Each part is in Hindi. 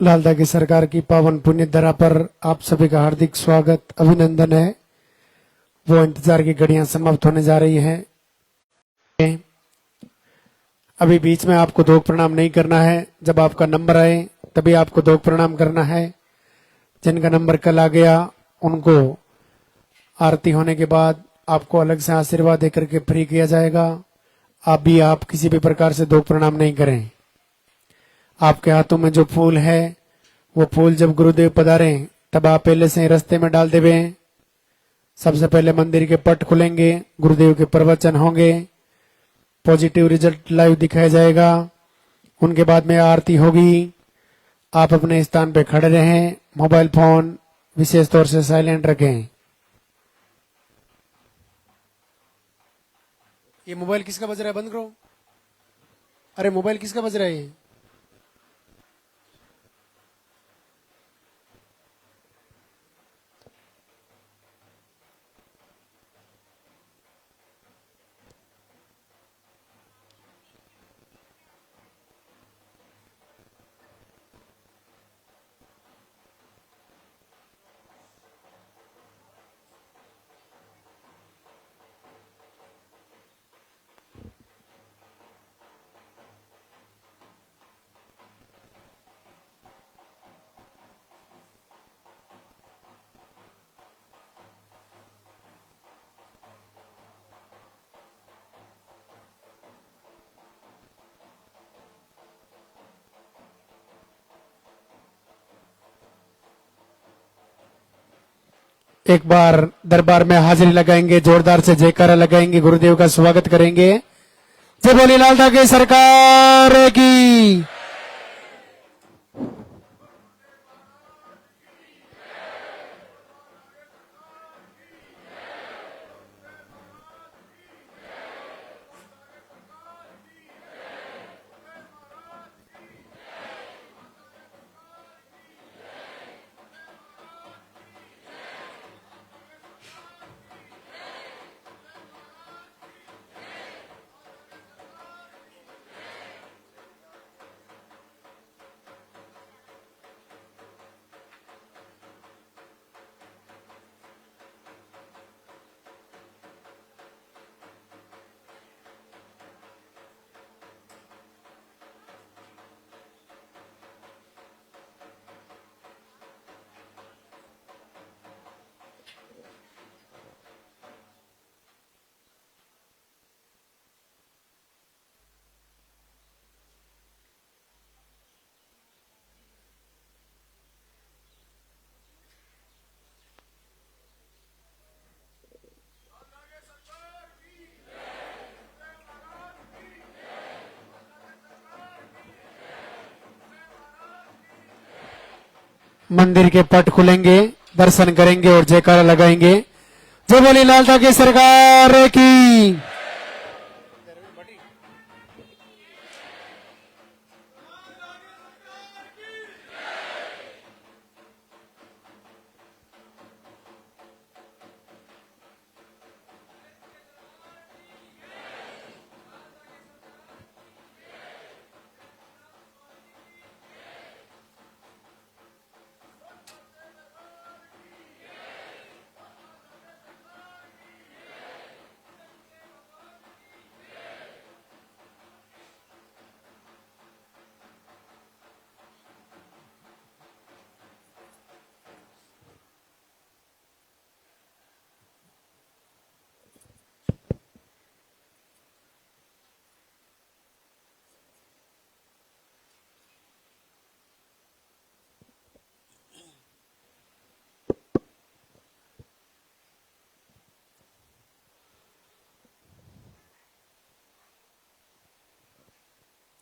लालदा की सरकार की पावन पुण्य धरा पर आप सभी का हार्दिक स्वागत अभिनंदन है। वो इंतजार की घड़ियां समाप्त होने जा रही हैं। अभी बीच में आपको दो प्रणाम नहीं करना है। जब आपका नंबर आए तभी आपको दो प्रणाम करना है। जिनका नंबर कल आ गया उनको आरती होने के बाद आपको अलग से आशीर्वाद देकर के फ्री किया जाएगा। आप किसी भी प्रकार से दो प्रणाम नहीं करें। आपके हाथों में जो फूल है वो फूल जब गुरुदेव पधारे तब आप पहले से ही रास्ते में डाल देवे। सबसे पहले मंदिर के पट खुलेंगे, गुरुदेव के प्रवचन होंगे, पॉजिटिव रिजल्ट लाइव दिखाया जाएगा। उनके बाद में आरती होगी। आप अपने स्थान पे खड़े रहें, मोबाइल फोन विशेष तौर से साइलेंट रखें। ये मोबाइल किसका बज रहा है? बंद करो। अरे मोबाइल किसका बज रहा है? एक बार दरबार में हाजिरी लगाएंगे, जोरदार से जयकारा लगाएंगे, गुरुदेव का स्वागत करेंगे। जय बोले लालदा की सरकार की। मंदिर के पट खुलेंगे, दर्शन करेंगे और जयकारा लगाएंगे। जय बोले लालदा की सरकार की।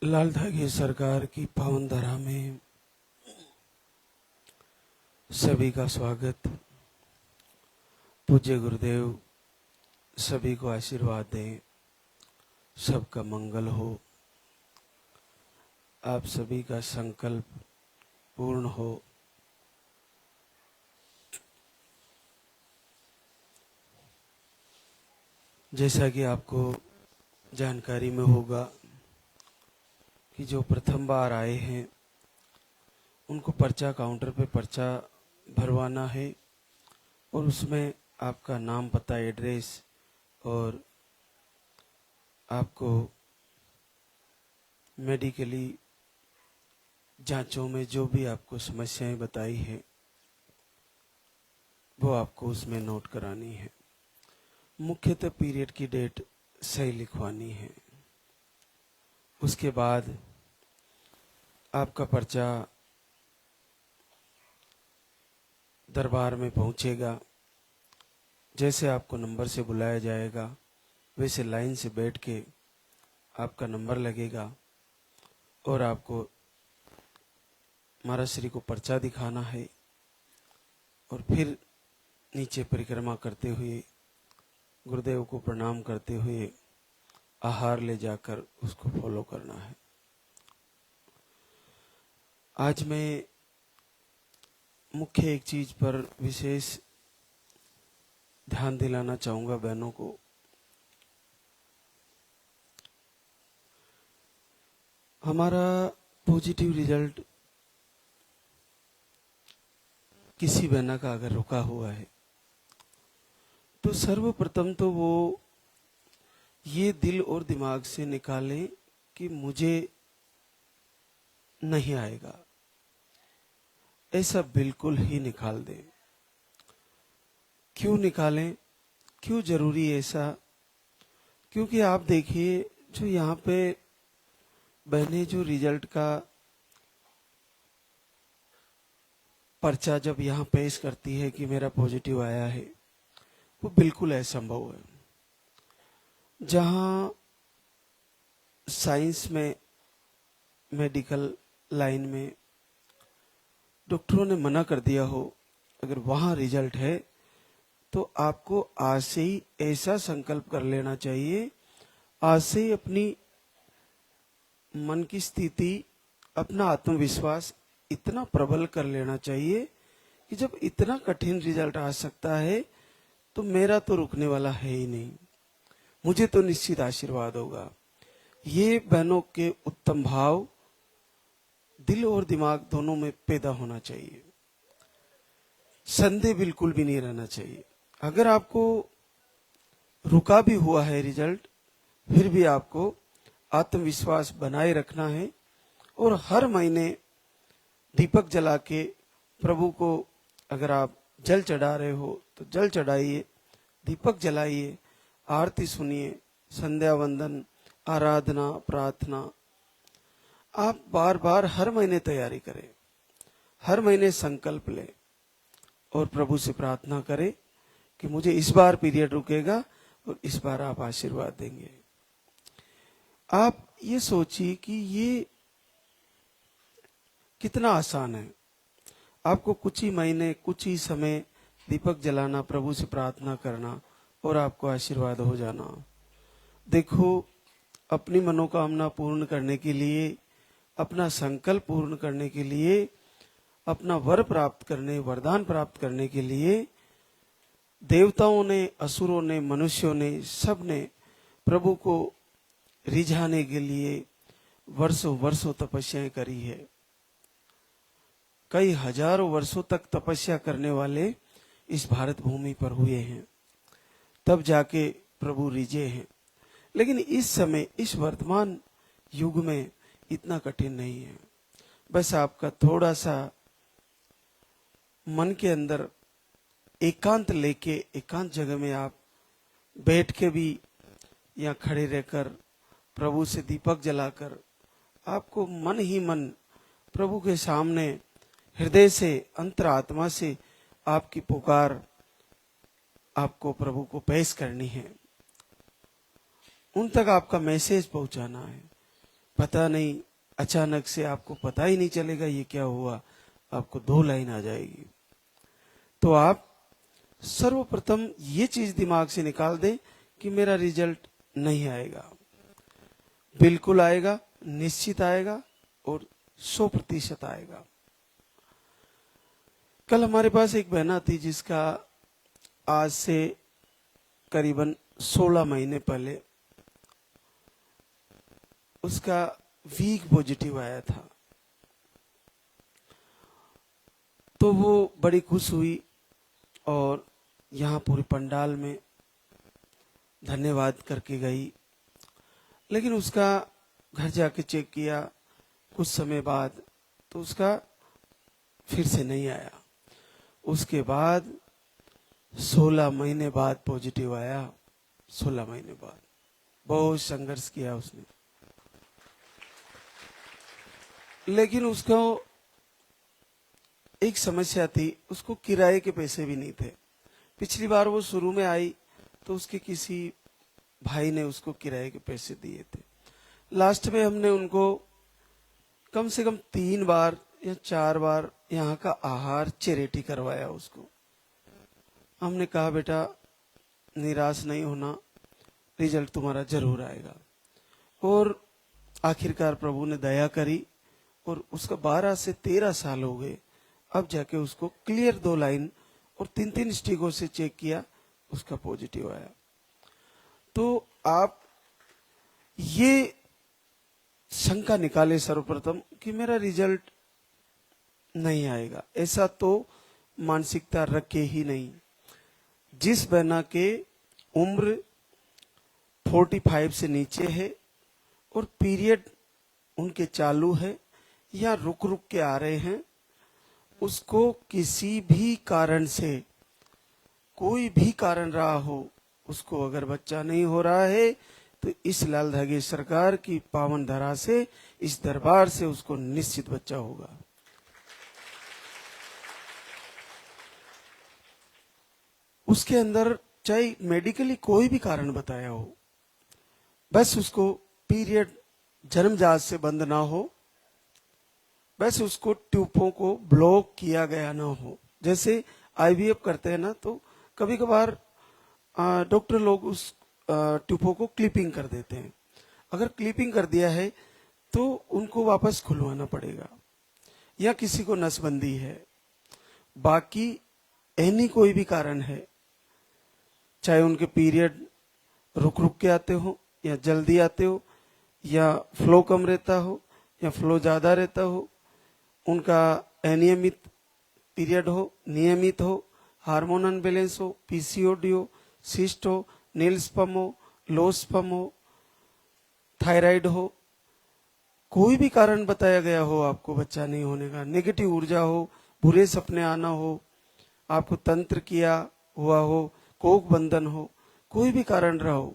लालदा की सरकार की पावन धरा में सभी का स्वागत। पूज्य गुरुदेव सभी को आशीर्वाद दें, सबका मंगल हो, आप सभी का संकल्प पूर्ण हो। जैसा कि आपको जानकारी में होगा कि जो प्रथम बार आए हैं उनको पर्चा काउंटर पे पर्चा भरवाना है और उसमें आपका नाम, पता, एड्रेस और आपको मेडिकली जांचों में जो भी आपको समस्याएं बताई है वो आपको उसमें नोट करानी है। मुख्यतः पीरियड की डेट सही लिखवानी है। उसके बाद आपका पर्चा दरबार में पहुंचेगा। जैसे आपको नंबर से बुलाया जाएगा वैसे लाइन से बैठ के आपका नंबर लगेगा और आपको महाराज श्री को पर्चा दिखाना है और फिर नीचे परिक्रमा करते हुए गुरुदेव को प्रणाम करते हुए आहार ले जाकर उसको फॉलो करना है। आज मैं मुख्य एक चीज पर विशेष ध्यान दिलाना चाहूंगा बहनों को। हमारा पॉजिटिव रिजल्ट किसी बहना का अगर रुका हुआ है तो सर्वप्रथम तो वो ये दिल और दिमाग से निकालें कि मुझे नहीं आएगा, ऐसा बिल्कुल ही निकाल दें। क्यों निकालें, क्यों जरूरी है ऐसा? क्योंकि आप देखिए जो यहाँ पे बहनें जो रिजल्ट का पर्चा जब यहाँ पेश करती है कि मेरा पॉजिटिव आया है, वो बिल्कुल असंभव है। जहाँ साइंस में, मेडिकल लाइन में डॉक्टरों ने मना कर दिया हो, अगर वहाँ रिजल्ट है तो आपको आज से ही ऐसा संकल्प कर लेना चाहिए, आज से ही अपनी मन की स्थिति, अपना आत्मविश्वास इतना प्रबल कर लेना चाहिए कि जब इतना कठिन रिजल्ट आ सकता है तो मेरा तो रुकने वाला है ही नहीं, मुझे तो निश्चित आशीर्वाद होगा। ये बहनों के उत्तम भाव दिल और दिमाग दोनों में पैदा होना चाहिए, संदेह बिल्कुल भी नहीं रहना चाहिए। अगर आपको रुका भी हुआ है रिजल्ट, फिर भी आपको आत्मविश्वास बनाए रखना है और हर महीने दीपक जला के प्रभु को, अगर आप जल चढ़ा रहे हो तो जल चढ़ाइए, दीपक जलाइए, आरती सुनिए, संध्या वंदन, आराधना, प्रार्थना आप बार बार हर महीने तैयारी करें, हर महीने संकल्प लें और प्रभु से प्रार्थना करें कि मुझे इस बार पीरियड रुकेगा और इस बार आप आशीर्वाद देंगे। आप ये सोचिए कि ये कितना आसान है। आपको कुछ ही महीने, कुछ ही समय दीपक जलाना, प्रभु से प्रार्थना करना और आपको आशीर्वाद हो जाना। देखो, अपनी मनोकामना पूर्ण करने के लिए, अपना संकल्प पूर्ण करने के लिए, अपना वर प्राप्त करने, वरदान प्राप्त करने के लिए देवताओं ने, असुरों ने, मनुष्यों ने, सब ने प्रभु को रिझाने के लिए वर्षों वर्षों तपस्याएं करी है। कई हजारों वर्षों तक तपस्या करने वाले इस भारत भूमि पर हुए हैं, तब जाके प्रभु रिझे हैं। लेकिन इस समय, इस वर्तमान युग में इतना कठिन नहीं है। बस आपका थोड़ा सा मन के अंदर एकांत लेके, एकांत जगह में आप बैठ के भी या खड़े रहकर प्रभु से दीपक जलाकर आपको मन ही मन प्रभु के सामने हृदय से, अंतरात्मा से आपकी पुकार आपको प्रभु को पेश करनी है। उन तक आपका मैसेज पहुंचाना है। पता नहीं, अचानक से आपको पता ही नहीं चलेगा ये क्या हुआ, आपको 2 लाइन आ जाएगी। तो आप सर्वप्रथम ये चीज दिमाग से निकाल दें कि मेरा रिजल्ट नहीं आएगा, बिल्कुल आएगा, निश्चित आएगा और 100% आएगा। कल हमारे पास एक बहना थी जिसका आज से करीबन 16 महीने पहले उसका वीक पॉजिटिव आया था तो वो बड़ी खुश हुई और यहाँ पूरे पंडाल में धन्यवाद करके गई। लेकिन उसका घर जाके चेक किया कुछ समय बाद, तो उसका फिर से नहीं आया। उसके बाद 16 महीने बाद पॉजिटिव आया। 16 महीने बाद बहुत संघर्ष किया उसने, लेकिन उसको एक समस्या थी, उसको किराए के पैसे भी नहीं थे। पिछली बार वो शुरू में आई तो उसके किसी भाई ने उसको किराए के पैसे दिए थे। लास्ट में हमने उनको कम से कम 3 बार या 4 बार यहाँ का आहार चैरिटी करवाया उसको। हमने कहा बेटा निराश नहीं होना, रिजल्ट तुम्हारा जरूर आएगा। और आखिरकार प्रभु ने दया करी और उसका 12 से 13 साल हो गए। अब जाके उसको क्लियर 2 लाइन और 3-3 स्टिकों से चेक किया, उसका पॉजिटिव आया। तो आप ये शंका निकाले सर्वप्रथम कि मेरा रिजल्ट नहीं आएगा, ऐसा तो मानसिकता रखे ही नहीं। जिस बहना के उम्र 45 से नीचे है और पीरियड उनके चालू है या रुक रुक के आ रहे हैं, उसको किसी भी कारण से, कोई भी कारण रहा हो, उसको अगर बच्चा नहीं हो रहा है तो इस लाल धागे सरकार की पावन धरा से, इस दरबार से उसको निश्चित बच्चा होगा। उसके अंदर चाहे मेडिकली कोई भी कारण बताया हो, बस उसको पीरियड जन्मजात से बंद ना हो, बस उसको ट्यूबों को ब्लॉक किया गया ना हो। जैसे आईवीएफ करते हैं ना, तो कभी कभार डॉक्टर लोग उस ट्यूबों को क्लिपिंग कर देते हैं। अगर क्लिपिंग कर दिया है तो उनको वापस खुलवाना पड़ेगा, या किसी को नसबंदी है। बाकी एनी कोई भी कारण है, चाहे उनके पीरियड रुक रुक के आते हो या जल्दी आते हो, या फ्लो कम रहता हो या फ्लो ज्यादा रहता हो, उनका अनियमित पीरियड हो, नियमित हो, हार्मोन अनबैलेंस हो, पीसीओडी हो, सिस्ट हो, नील स्पम हो, लो स्पम हो, थायराइड हो, कोई भी कारण बताया गया हो आपको बच्चा नहीं होने का, नेगेटिव ऊर्जा हो, बुरे सपने आना हो, आपको तंत्र किया हुआ हो, कोक बंधन हो, कोई भी कारण रहा हो,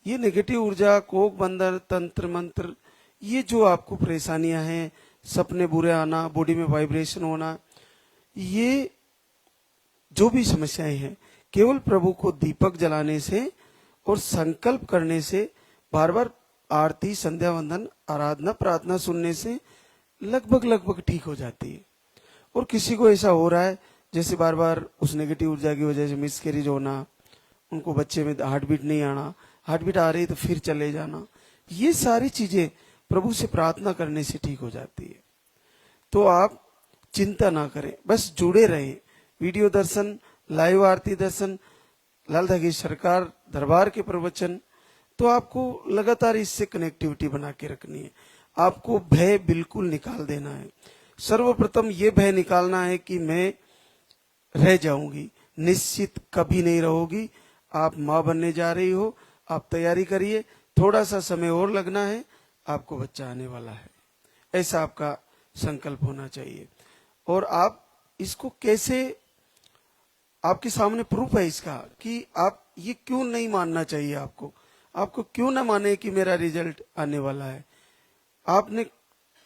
ये नेगेटिव ऊर्जा, कोक बंधन, तंत्र मंत्र, ये जो आपको परेशानियां हैं, सपने बुरे आना, बॉडी में वाइब्रेशन होना, ये जो भी समस्याएं हैं, केवल प्रभु को दीपक जलाने से और संकल्प करने से, बार बार आरती, संध्या वंदन, आराधना, प्रार्थना सुनने से लगभग ठीक हो जाती है। और किसी को ऐसा हो रहा है जैसे बार बार उस नेगेटिव ऊर्जा की वजह से मिसकैरेज होना, उनको बच्चे में हार्ट बीट नहीं आना, हार्ट बीट आ रही तो फिर चले जाना, ये सारी चीजें प्रभु से प्रार्थना करने से ठीक हो जाती है। तो आप चिंता ना करें, बस जुड़े रहें। वीडियो दर्शन, लाइव आरती दर्शन, लाल धागे सरकार दरबार के प्रवचन, तो आपको लगातार इससे कनेक्टिविटी बना के रखनी है। आपको भय बिल्कुल निकाल देना है। सर्वप्रथम ये भय निकालना है कि मैं रह जाऊंगी, निश्चित कभी नहीं रहोगी। आप माँ बनने जा रही हो, आप तैयारी करिए, थोड़ा सा समय और लगना है, आपको बच्चा आने वाला है, ऐसा आपका संकल्प होना चाहिए। और आप इसको कैसे, आपके सामने प्रूफ है इसका कि आप ये क्यों नहीं मानना चाहिए, आपको क्यों ना माने कि मेरा रिजल्ट आने वाला है। आपने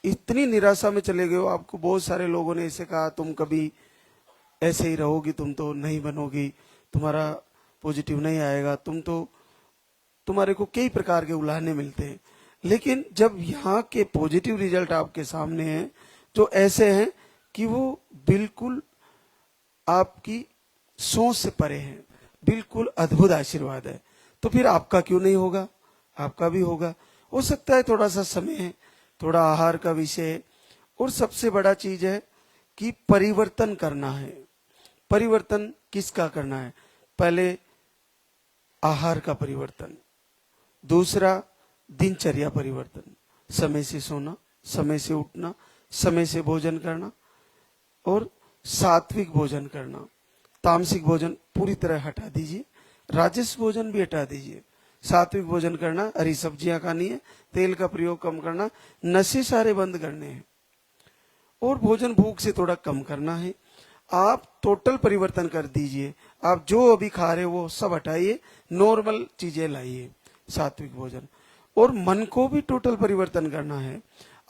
इतनी निराशा में चले गए हो, आपको बहुत सारे लोगों ने ऐसे कहा तुम कभी ऐसे ही रहोगी, तुम तो नहीं बनोगी, तुम्हारा पॉजिटिव नहीं आएगा, तुम्हारे को कई प्रकार के उलाहने मिलते हैं। लेकिन जब यहाँ के पॉजिटिव रिजल्ट आपके सामने हैं, जो ऐसे हैं कि वो बिल्कुल आपकी सोच से परे हैं, बिल्कुल अद्भुत आशीर्वाद है, तो फिर आपका क्यों नहीं होगा, आपका भी होगा। हो सकता है थोड़ा सा समय है, थोड़ा आहार का विषय है, और सबसे बड़ा चीज है कि परिवर्तन करना है। परिवर्तन किसका करना है? पहले आहार का परिवर्तन, दूसरा दिनचर्या परिवर्तन, समय से सोना, समय से उठना, समय से भोजन करना, और सात्विक भोजन करना, तामसिक भोजन पूरी तरह हटा दीजिए, राजस भोजन भी हटा दीजिए, सात्विक भोजन करना, हरी सब्जियां खानी है, तेल का प्रयोग कम करना, नशे सारे बंद करने हैं और भोजन भूख से थोड़ा कम करना है। आप टोटल परिवर्तन कर दीजिए, आप जो अभी खा रहे हो वो सब हटाइए, नॉर्मल चीजें लाइए, सात्विक भोजन। और मन को भी टोटल परिवर्तन करना है।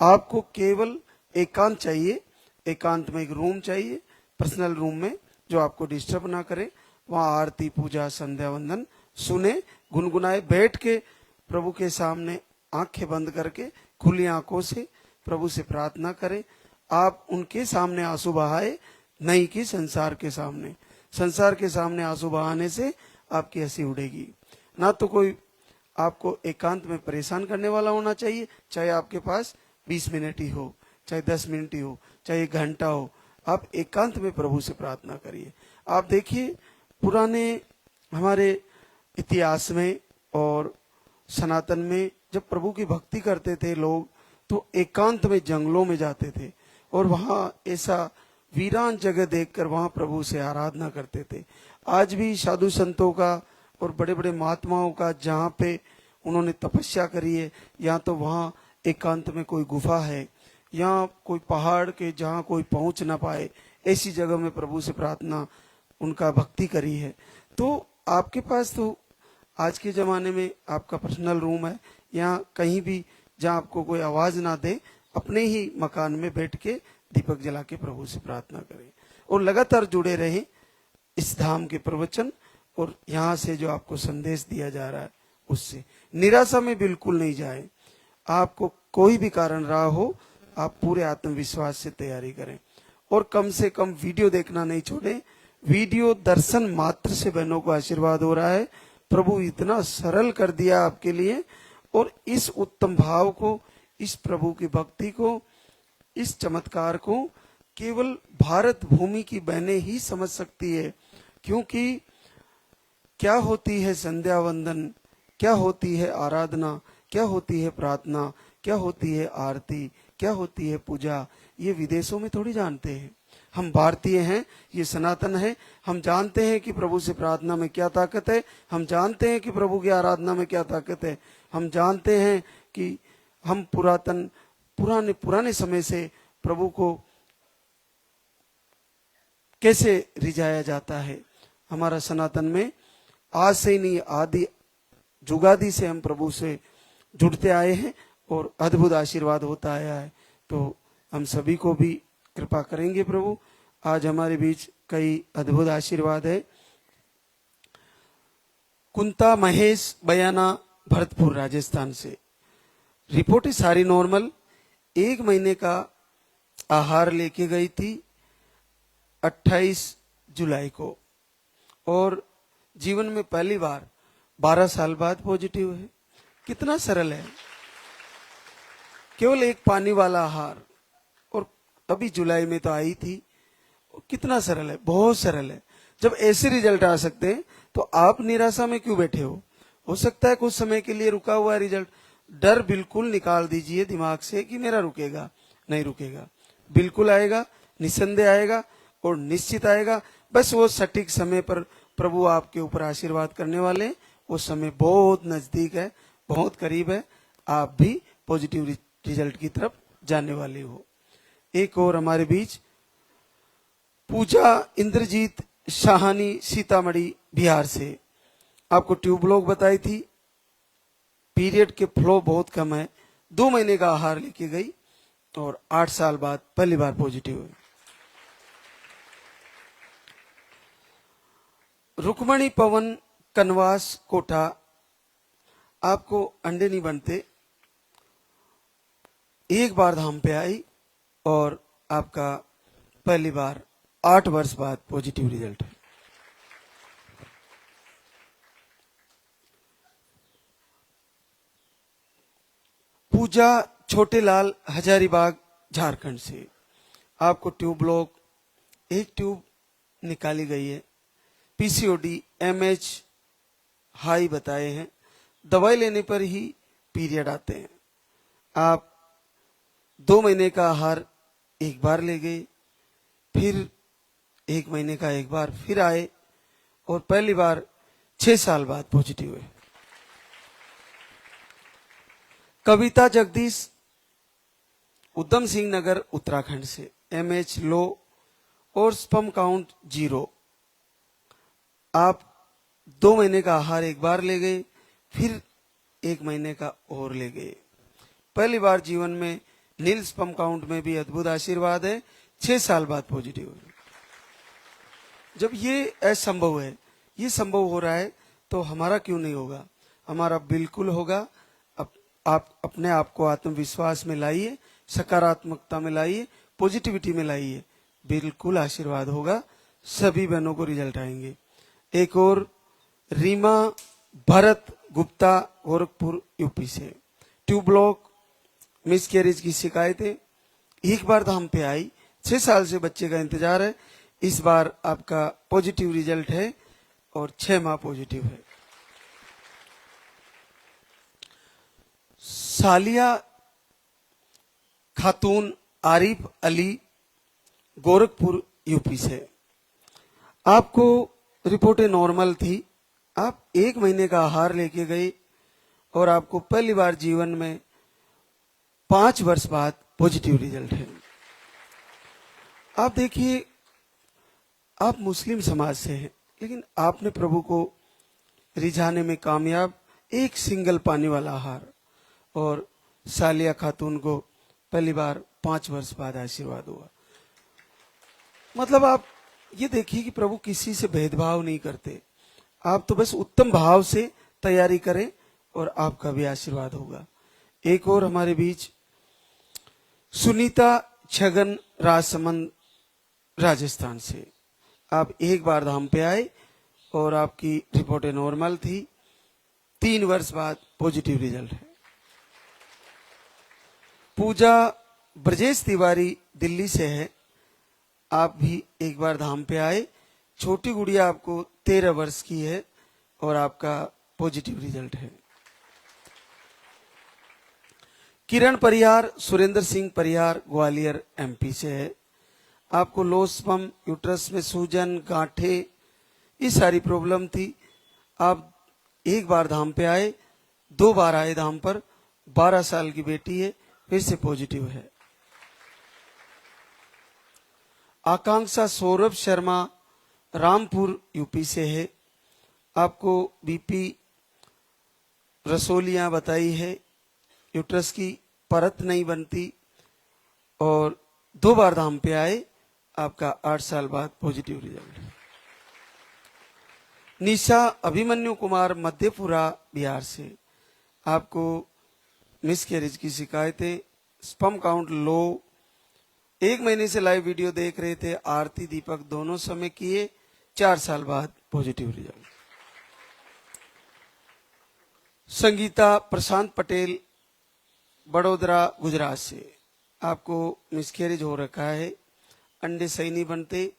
आपको केवल एकांत चाहिए, एकांत में एक रूम चाहिए, पर्सनल रूम में, जो आपको डिस्टर्ब ना करे। वहां आरती, पूजा, संध्या वंदन सुने, गुनगुनाए, बैठ के प्रभु के सामने आंखें बंद करके खुली आंखों से प्रभु से प्रार्थना करें। आप उनके सामने आंसू बहाए, नहीं कि संसार के सामने। संसार के सामने आंसू बहाने से आपकी हंसी उड़ेगी। ना तो कोई आपको एकांत में परेशान करने वाला होना चाहिए, चाहे आपके पास 20 मिनट ही हो, चाहे 10 मिनट ही हो, चाहे 1 घंटा हो। आप एकांत में प्रभु से प्रार्थना करिए। आप देखिए, पुराने हमारे इतिहास में और सनातन में जब प्रभु की भक्ति करते थे लोग, तो एकांत में जंगलों में जाते थे और वहां ऐसा वीरान जगह देखकर वहां प्रभु से आराधना करते थे। आज भी साधु संतों का और बड़े बड़े महात्माओं का जहाँ पे उन्होंने तपस्या करी है, या तो वहाँ एकांत में कोई गुफा है, या कोई पहाड़ के जहाँ कोई पहुंच ना पाए, ऐसी जगह में प्रभु से प्रार्थना उनका भक्ति करी है। तो आपके पास तो आज के जमाने में आपका पर्सनल रूम है, या कहीं भी जहाँ आपको कोई आवाज ना दे, अपने ही मकान में बैठ के दीपक जला के प्रभु से प्रार्थना करें और लगातार जुड़े रहें इस धाम के प्रवचन और यहाँ से जो आपको संदेश दिया जा रहा है उससे। निराशा में बिल्कुल नहीं जाए। आपको कोई भी कारण रहा हो, आप पूरे आत्मविश्वास से तैयारी करें और कम से कम वीडियो देखना नहीं छोड़ें। वीडियो दर्शन मात्र से बहनों को आशीर्वाद हो रहा है। प्रभु इतना सरल कर दिया आपके लिए, और इस उत्तम भाव को, इस प्रभु की भक्ति को, इस चमत्कार को केवल भारत भूमि की बहनें ही समझ सकती है। क्योंकि क्या होती है संध्या वंदन, क्या होती है आराधना, क्या होती है प्रार्थना, क्या होती है आरती, क्या होती है पूजा, ये विदेशों में थोड़ी जानते हैं। हम भारतीय हैं, ये सनातन है। हम जानते हैं कि प्रभु से प्रार्थना में क्या ताकत है, हम जानते हैं कि प्रभु की आराधना में क्या ताकत है। हम जानते हैं कि हम पुराने समय से प्रभु को कैसे रिझाया जाता है। हमारा सनातन में आज से ही नहीं, आदि जुगादि से हम प्रभु से जुड़ते आए हैं और अद्भुत आशीर्वाद होता आया है। तो हम सभी को भी कृपा करेंगे प्रभु। आज हमारे बीच कई अद्भुत आशीर्वाद है। कुंता महेश बयाना, भरतपुर राजस्थान से। रिपोर्ट है सारी नॉर्मल। 1 महीने का आहार लेके गई थी 28 जुलाई को, और जीवन में पहली बार 12 साल बाद पॉजिटिव है। कितना सरल है, केवल 1 पानी वाला आहार, और अभी जुलाई में तो आई थी। कितना सरल है, बहुत सरल है। जब ऐसे रिजल्ट आ सकते हैं तो आप निराशा में क्यों बैठे हो सकता है कुछ समय के लिए रुका हुआ है रिजल्ट। डर बिल्कुल निकाल दीजिए दिमाग से कि मेरा रुकेगा, नहीं रुकेगा, बिल्कुल आएगा, निसंदेह आएगा और निश्चित आएगा। बस वो सटीक समय पर प्रभु आपके ऊपर आशीर्वाद करने वाले हैं। वो समय बहुत नजदीक है, बहुत करीब है। आप भी पॉजिटिव रिजल्ट की तरफ जाने वाले हो। एक और हमारे बीच पूजा इंद्रजीत शाहानी, सीतामढ़ी बिहार से। आपको ट्यूबलॉक बताई थी, पीरियड के फ्लो बहुत कम है। 2 महीने का आहार लेके गई और 8 साल बाद पहली बार पॉजिटिव हुई। रुक्मणी पवन कनवास कोटा। आपको अंडे नहीं बनते, एक बार धाम पे आई और आपका पहली बार 8 वर्ष बाद पॉजिटिव रिजल्ट है। पूजा छोटे लाल, हजारीबाग झारखंड से। आपको ट्यूब ब्लॉक, एक ट्यूब निकाली गई है। पीसीओडी एमएच हाई बताए हैं। दवाई लेने पर ही पीरियड आते हैं। आप 2 महीने का आहार एक बार ले गए, फिर 1 महीने का एक बार फिर आए और पहली बार 6 साल बाद पॉजिटिव हुए। कविता जगदीश, उधम सिंह नगर उत्तराखंड से, MH लो और स्पर्म काउंट 0। आप 2 महीने का आहार एक बार ले गए, फिर 1 महीने का और ले गए। पहली बार जीवन में नील स्पर्म काउंट में भी अद्भुत आशीर्वाद है। 6 साल बाद पॉजिटिव हुए। जब ये असंभव है, ये संभव हो रहा है, तो हमारा क्यों नहीं होगा? हमारा बिल्कुल होगा। आप अपने आप को आत्मविश्वास में लाइए, सकारात्मकता में लाइए, पॉजिटिविटी में लाइए, बिल्कुल आशीर्वाद होगा। सभी बहनों को रिजल्ट आएंगे। एक और रीमा भरत गुप्ता, गोरखपुर यूपी से, ट्यूब ब्लॉक, मिसकैरेज की शिकायतें एक बार धाम पे आई। 6 साल से बच्चे का इंतजार है। इस बार आपका पॉजिटिव रिजल्ट है और 6 माह पॉजिटिव है। सालिया खातून, आरिफ अली, गोरखपुर यूपी से, आपको रिपोर्टें नॉर्मल थी। आप 1 महीने का आहार लेके गए और आपको पहली बार जीवन में 5 वर्ष बाद पॉजिटिव रिजल्ट है। आप देखिए, आप मुस्लिम समाज से हैं, लेकिन आपने प्रभु को रिझाने में कामयाब। एक सिंगल पानी वाला आहार, और सालिया खातून को पहली बार 5 वर्ष बाद आशीर्वाद हुआ। मतलब आप ये देखिए कि प्रभु किसी से भेदभाव नहीं करते। आप तो बस उत्तम भाव से तैयारी करें और आपका भी आशीर्वाद होगा। एक और हमारे बीच सुनीता छगन, राजसमंद, राजस्थान से, आप एक बार धाम पे आए और आपकी रिपोर्टें नॉर्मल थी। 3 वर्ष बाद पॉजिटिव रिजल्ट है। पूजा ब्रजेश तिवारी, दिल्ली से है, आप भी एक बार धाम पे आए। छोटी गुड़िया आपको 13 वर्ष की है और आपका पॉजिटिव रिजल्ट है। किरण परिहार, सुरेंद्र सिंह परिहार, ग्वालियर MP से है, आपको लो स्पर्म, यूट्रस में सूजन, गांठे, ये सारी प्रॉब्लम थी। आप एक बार धाम पे आए, 2 बार आए धाम पर। 12 साल की बेटी है, फिर से पॉजिटिव है। आकांक्षा सौरभ शर्मा, रामपुर यूपी से है, आपको BP रसोलियां बताई है, यूट्रस की परत नहीं बनती, और 2 बार धाम पे आए, आपका 8 साल बाद पॉजिटिव रिजल्ट है। निशा अभिमन्यु कुमार, मध्यपुरा, बिहार से, आपको मिसकैरेज की शिकायतें, स्पर्म काउंट लो, 1 महीने से लाइव वीडियो देख रहे थे, आरती दीपक दोनों समय किए, 4 साल बाद पॉजिटिव रिजल्ट। संगीता प्रशांत पटेल, बड़ोदरा, गुजरात से, आपको मिसकैरेज हो रखा है, अंडे सही नहीं बनते,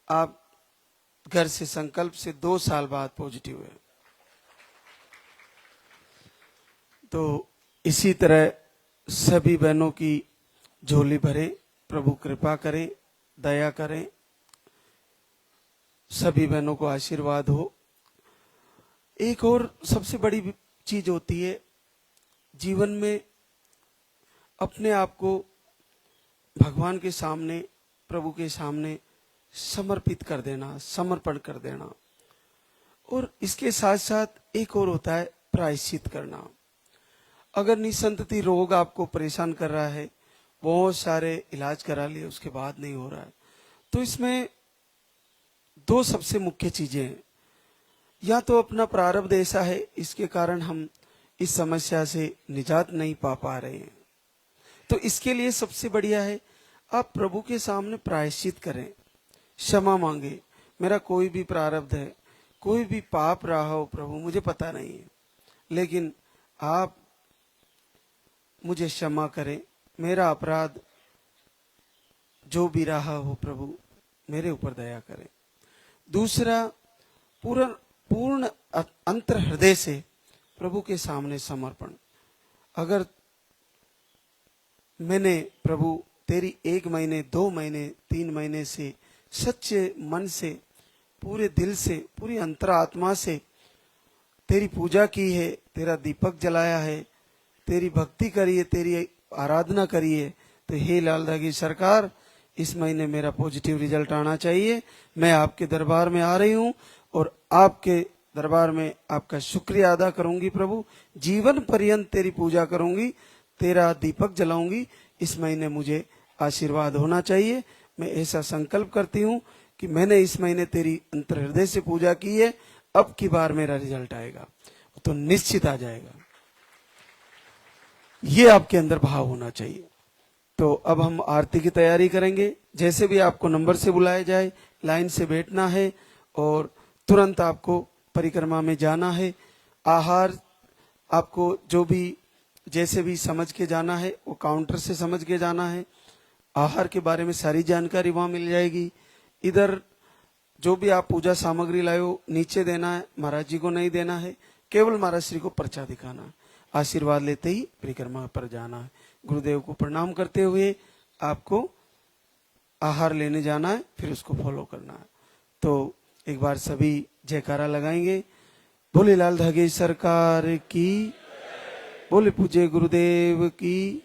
आप घर से संकल्प से 2 साल बाद पॉजिटिव है। तो इसी तरह सभी बहनों की झोली भरे, प्रभु कृपा करें, दया करें, सभी बहनों को आशीर्वाद हो। एक और सबसे बड़ी चीज होती है जीवन में, अपने आप को भगवान के सामने, प्रभु के सामने समर्पित कर देना, समर्पण कर देना। और इसके साथ साथ एक और होता है प्रायश्चित करना। अगर निसंतति रोग आपको परेशान कर रहा है, बहुत सारे इलाज करा लिए, उसके बाद नहीं हो रहा है, तो इसमें 2 सबसे मुख्य चीजें हैं। या तो अपना प्रारब्ध ऐसा है, इसके कारण हम इस समस्या से निजात नहीं पा रहे हैं, तो इसके लिए सबसे बढ़िया है आप प्रभु के सामने प्रायश्चित करें, क्षमा मांगे। मेरा कोई भी प्रारब्ध है, कोई भी पाप रहा हो प्रभु, मुझे पता नहीं है, लेकिन आप मुझे क्षमा करें, मेरा अपराध जो भी रहा हो प्रभु, मेरे ऊपर दया करें। दूसरा, पूर्ण अंतर हृदय से प्रभु के सामने समर्पण। अगर मैंने प्रभु तेरी 1 महीने, 2 महीने, 3 महीने से सच्चे मन से, पूरे दिल से, पूरी अंतरात्मा से तेरी पूजा की है, तेरा दीपक जलाया है, तेरी भक्ति करी है, तेरी आराधना करी है, तो हे लाल धागी सरकार, इस महीने मेरा पॉजिटिव रिजल्ट आना चाहिए। मैं आपके दरबार में आ रही हूँ और आपके दरबार में आपका शुक्रिया अदा करूंगी प्रभु, जीवन पर्यंत तेरी पूजा करूंगी, तेरा दीपक जलाऊंगी। इस महीने मुझे आशीर्वाद होना चाहिए। मैं ऐसा संकल्प करती हूँ कि मैंने इस महीने तेरी अंतर हृदय से पूजा की है, अब की बार मेरा रिजल्ट आएगा तो निश्चित आ जाएगा। ये आपके अंदर भाव होना चाहिए। तो अब हम आरती की तैयारी करेंगे। जैसे भी आपको नंबर से बुलाया जाए, लाइन से बैठना है और तुरंत आपको परिक्रमा में जाना है। आहार आपको जो भी जैसे भी समझ के जाना है, वो काउंटर से समझ के जाना है। आहार के बारे में सारी जानकारी वहां मिल जाएगी। इधर जो भी आप पूजा सामग्री लाए हो नीचे देना है, महाराज जी को नहीं देना है, केवल महाराज श्री को पर्चा दिखाना है। आशीर्वाद लेते ही परिक्रमा पर जाना है। गुरुदेव को प्रणाम करते हुए आपको आहार लेने जाना है, फिर उसको फॉलो करना है। तो एक बार सभी जयकारा लगाएंगे। बोले लाल धागे सरकार की, बोले पूज्य गुरुदेव की।